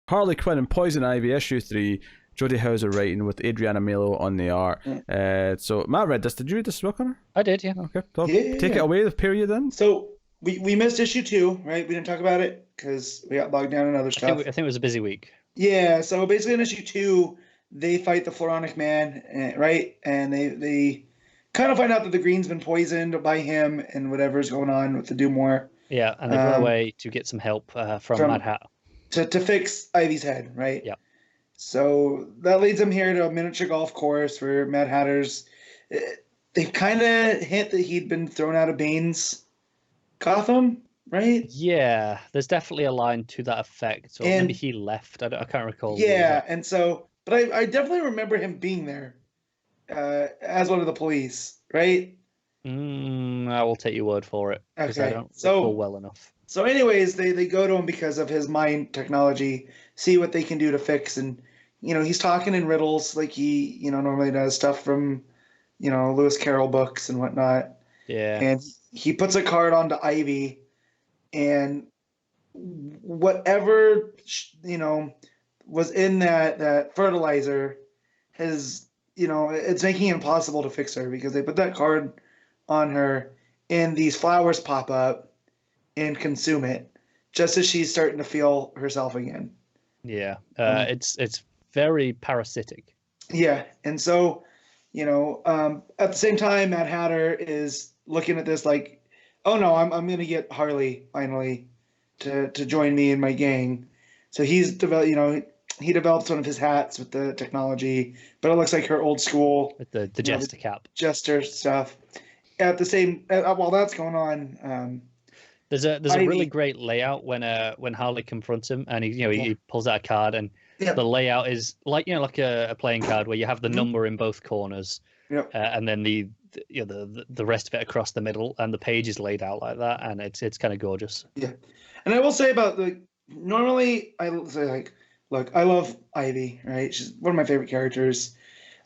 Harley Quinn and Poison Ivy, issue 3. Jodie Houser writing with Adriana Melo on the art. So Matt read this. Did you read this book, Connor? I did, yeah. Okay. So take it away, the period then. So we missed issue 2, right? We didn't talk about it because we got bogged down in other stuff. I think it was a busy week. Yeah, so basically in issue 2, they fight the Floronic Man, right? And they kind of find out that the Green's been poisoned by him and whatever's going on with the Dumore. Yeah, and they run away to get some help from Mad Hatter. To fix Ivy's head, right? Yeah. So that leads them here to a miniature golf course where Mad Hatter's. They've kind of hint that he'd been thrown out of Bane's Gotham, right? Yeah, there's definitely a line to that effect. Or maybe he left. I can't recall. Yeah, and so, but I definitely remember him being there as one of the police, right? I will take your word for it because I don't recall well enough. So anyways, they go to him because of his mind technology, see what they can do to fix. And, he's talking in riddles like he, normally does, stuff from, Lewis Carroll books and whatnot. Yeah. And he puts a card onto Ivy, and whatever, was in that fertilizer has, it's making it impossible to fix her because they put that card on her and these flowers pop up and consume it just as she's starting to feel herself again. Yeah. It's very parasitic. Yeah. And so, at the same time, Mad Hatter is looking at this like, oh no, I'm going to get Harley finally to join me in my gang. So he's developed, he develops one of his hats with the technology, but it looks like her old school with the jester cap, jester stuff. At the same, while that's going on, there's a really great layout when Harley confronts him and he pulls out a card and the layout is like a playing card where you have the number in both corners, and then the rest of it across the middle, and the page is laid out like that, and it's kind of gorgeous. Yeah, and I will say about normally I say like, look, I love Ivy, right? She's one of my favorite characters.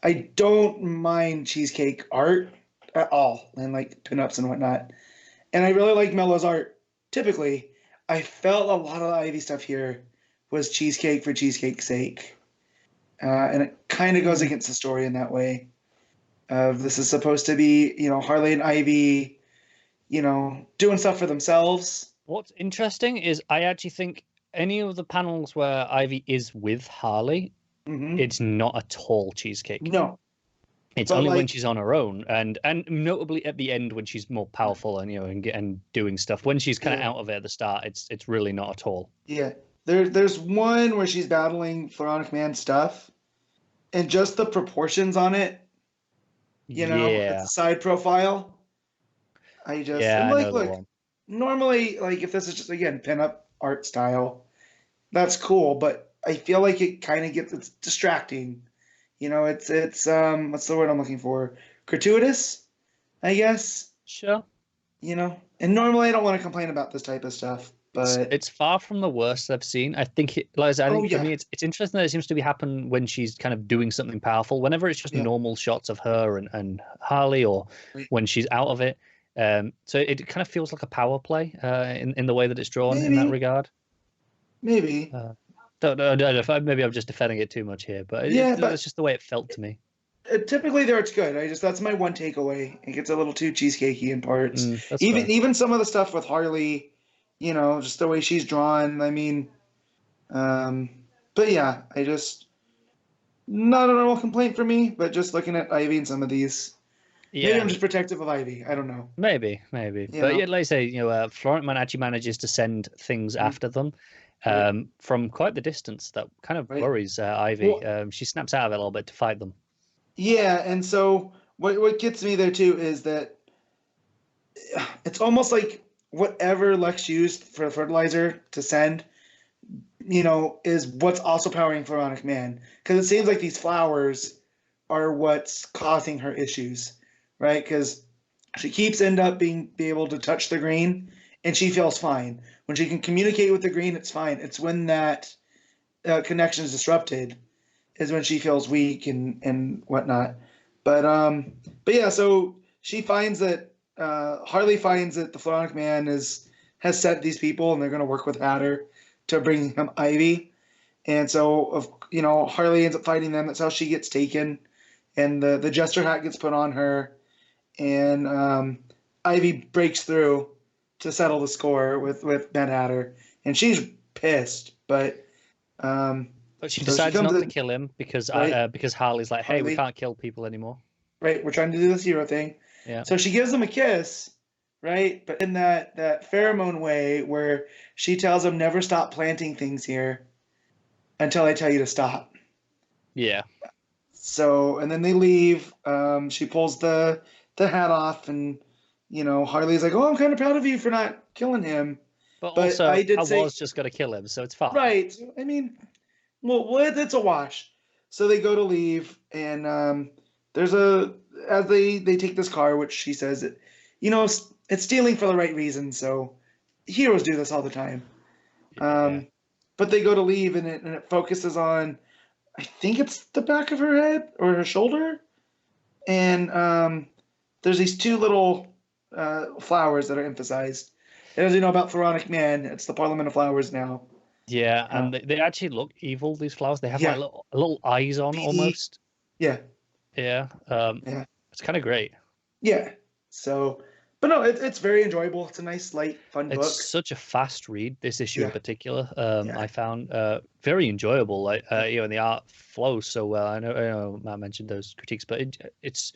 I don't mind Cheesecake art at all, and like pinups and whatnot. And I really like Mello's art. Typically, I felt a lot of the Ivy stuff here was cheesecake for cheesecake's sake. And it kind of goes against the story in that way. This is supposed to be, Harley and Ivy, doing stuff for themselves. What's interesting is I actually think any of the panels where Ivy is with Harley, it's not at all cheesecake. No. It's only when she's on her own, and notably at the end when she's more powerful and and doing stuff. When she's kind of out of it at the start, it's really not at all. Yeah, there's one where she's battling Floronic Man stuff, and just the proportions on it, the side profile. I'm like, look, normally, like if this is just again pinup art style, that's cool, but I feel like it kind of it's distracting. It's what's the word I'm looking for? Gratuitous, I guess. Sure. And normally I don't want to complain about this type of stuff, but it's far from the worst I've seen. I think for me, it's interesting that it seems to be happening when she's kind of doing something powerful. Whenever it's just normal shots of her and Harley, or when she's out of it. So it kind of feels like a power play in the way that it's drawn in that regard. Maybe. Don't know if maybe I'm just defending it too much here, but it's just the way it felt to me. Typically, there it's good. That's my one takeaway. It gets a little too cheesecakey in parts. Even some of the stuff with Harley, just the way she's drawn. I mean, but yeah, not a normal complaint for me, but just looking at Ivy and some of these. Yeah. Maybe I'm just protective of Ivy. I don't know. Maybe. But yeah, like I say, Florent Man actually manages to send things after them. From quite the distance that kind of worries Ivy. She snaps out of it a little bit to fight them. Yeah, and so what gets me there too is that it's almost like whatever Lex used for fertilizer to send, is what's also powering Floronic Man. Because it seems like these flowers are what's causing her issues, right? Because she keeps be able to touch the green, and she feels fine. When she can communicate with the green, it's fine. It's when that connection is disrupted is when she feels weak and whatnot. But yeah, so she finds that Harley finds that the Floronic Man has sent these people, and they're going to work with Hatter to bring him Ivy. And so, Harley ends up fighting them. That's how she gets taken. And the Jester hat gets put on her. And Ivy breaks through to settle the score with Mad Hatter. And she's pissed. But she decides not to kill him because Harley's like, hey, we can't kill people anymore. Right, we're trying to do this hero thing. Yeah. So she gives him a kiss, right? But in that pheromone way where she tells him, never stop planting things here until I tell you to stop. Yeah. So, and then they leave. She pulls the hat off, and, Harley's like, oh, I'm kind of proud of you for not killing him. But also, I was just going to kill him, so it's fine. Right. I mean, well, it's a wash. So they go to leave, and as they take this car, which she says, it's stealing for the right reason, so heroes do this all the time. Yeah. But they go to leave, and it focuses on, I think it's the back of her head or her shoulder, and there's these two little flowers that are emphasized. And as you know about Pharaonic Man, it's the Parliament of Flowers now. Yeah, and they actually look evil, these flowers. They have like little eyes on almost. Yeah. Yeah. It's kind of great. Yeah. So, but no, it's very enjoyable. It's a nice, light, fun book. It's such a fast read, this issue in particular. I found very enjoyable. Like, and the art flows so well. I know Matt mentioned those critiques, but it's,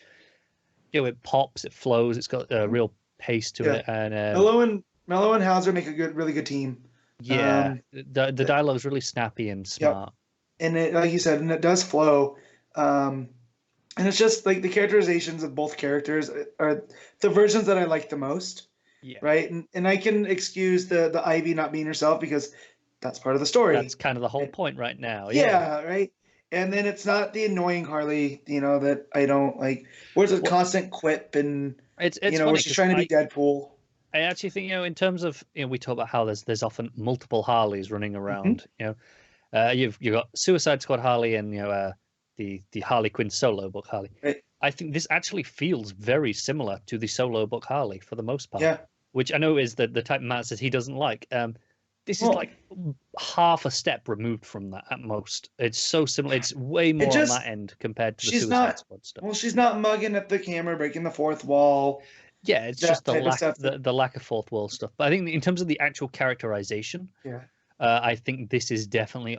it pops, it flows. It's got a real pace to it. And Mello and Hauser make a really good team. Yeah, the dialogue's really snappy and smart. Yep. And it, like you said, and it does flow. And it's just like the characterizations of both characters are the versions that I like the most. Yeah. Right. And I can excuse the Ivy not being herself because that's part of the story. That's kind of the whole point right now. Yeah. Right. And then it's not the annoying Harley, that I don't like. Where's a constant quip and it's where she's trying to be Deadpool. I actually think, in terms of, we talk about how there's often multiple Harleys running around. Mm-hmm. You've got Suicide Squad Harley and the Harley Quinn solo book Harley. Right. I think this actually feels very similar to the solo book Harley for the most part. Yeah. Which I know is the type Matt says he doesn't like. This is like half a step removed from that at most. It's so similar. It's way more on that end compared to the Suicide Squad stuff. Well, she's not mugging at the camera, breaking the fourth wall. Yeah, it's just the lack of fourth wall stuff. But I think in terms of the actual characterization, I think this is definitely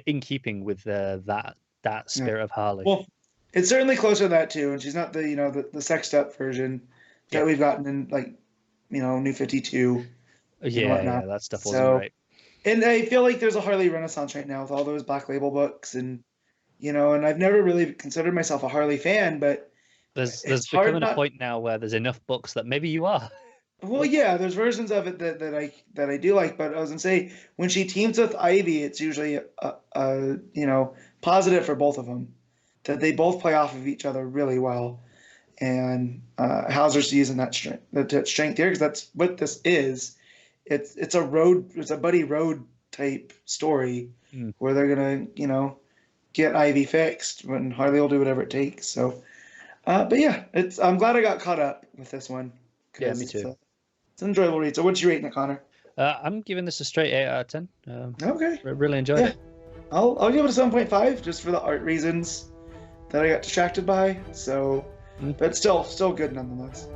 in keeping with that spirit of Harley. Well, it's certainly closer to that too, and she's not the sexed up version that we've gotten in New 52. Yeah, that stuff wasn't right. And I feel like there's a Harley renaissance right now with all those Black Label books, and and I've never really considered myself a Harley fan, but there's becoming a point now where there's enough books that maybe you are. Well, yeah, there's versions of it that I do like, but I was gonna say when she teams with Ivy, it's usually a positive for both of them, that they both play off of each other really well, and Hauser's using that strength here because that's what this is. It's a buddy road type story where they're gonna get Ivy fixed when Harley will do whatever it takes. So, but yeah, I'm glad I got caught up with this one. Yeah, me too. It's an enjoyable read. So, what's you rating it, Connor? I'm giving this a straight 8 out of 10. Okay. Really enjoyed it. I'll give it a 7.5 just for the art reasons that I got distracted by. So, but still good nonetheless.